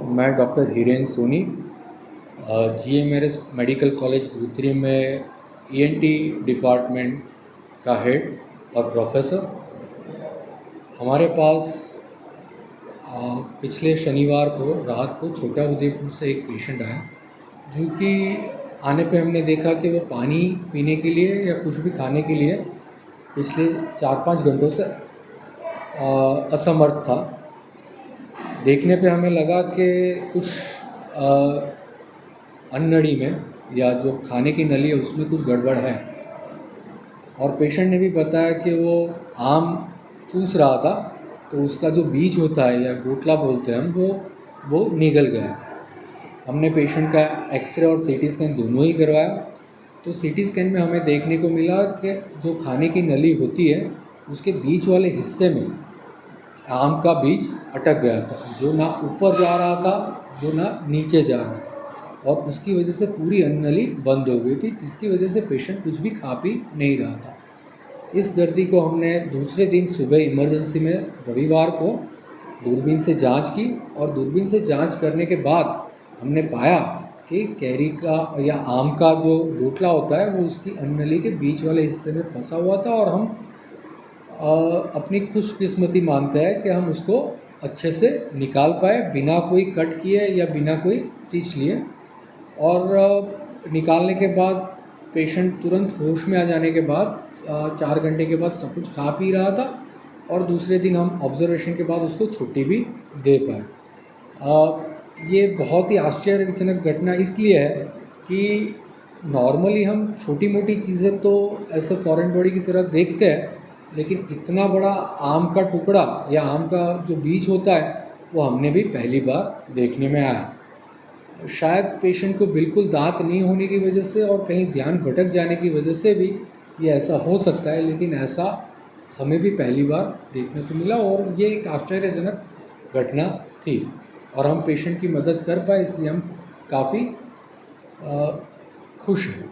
मैं doctor Hiren Soni GMRS medical college Bhutri में ENT department का हेड और प्रोफेसर। हमारे पास पिछले शनिवार को रात को छोटा उदयपुर से एक पेशेंट आया, जो कि आने पे हमने देखा कि वो पानी पीने के लिए या कुछ भी खाने के लिए पिछले 4-5 घंटों से असमर्थ था। देखने पे हमें लगा कि कुछ अन्नड़ी में या जो खाने की नली है उसमें कुछ गड़बड़ है, और पेशेंट ने भी बताया कि वो आम चूस रहा था तो उसका जो बीज होता है या गोटला बोलते हैं हम, वो निगल गया। हमने पेशेंट का एक्सरे और CT स्कैन दोनों ही करवाया, तो CT स्कैन में हमें देखने को मिला कि जो खाने की नली होती है उसके बीच वाले हिस्से में आम का बीज अटक गया था, जो ना ऊपर जा रहा था जो ना नीचे जा रहा था, और उसकी वजह से पूरी अन्न नली बंद हो गई थी, जिसकी वजह से पेशेंट कुछ भी खा पी नहीं रहा था। इस दर्दी को हमने दूसरे दिन सुबह इमरजेंसी में रविवार को दूरबीन से जांच की, और दूरबीन से जांच करने के बाद हमने पाया कि कैरी का या आम का जो गोटला होता है वो उसकी अन्न नली के बीच वाले हिस्से में फंसा हुआ था, और हम अपनी खुशकिस्मती मानते हैं कि हम उसको अच्छे से निकाल पाए बिना कोई कट किए या बिना कोई स्टिच लिए। और निकालने के बाद पेशेंट तुरंत होश में आ जाने के बाद 4 घंटे के बाद सब कुछ खा पी रहा था, और दूसरे दिन हम ऑब्जर्वेशन के बाद उसको छुट्टी भी दे पाए। ये बहुत ही आश्चर्यजनक घटना इसलिए है कि नॉर्मली हम छोटी मोटी चीज़ें तो ऐसे फॉरेन बॉडी की तरह देखते हैं, लेकिन इतना बड़ा आम का टुकड़ा या आम का जो बीज होता है वो हमने भी पहली बार देखने में आया। शायद पेशेंट को बिल्कुल दांत नहीं होने की वजह से और कहीं ध्यान भटक जाने की वजह से भी ये ऐसा हो सकता है, लेकिन ऐसा हमें भी पहली बार देखने को मिला, और ये एक आश्चर्यजनक घटना थी, और हम पेशेंट की मदद कर पाए, इसलिए हम काफ़ी खुश हैं।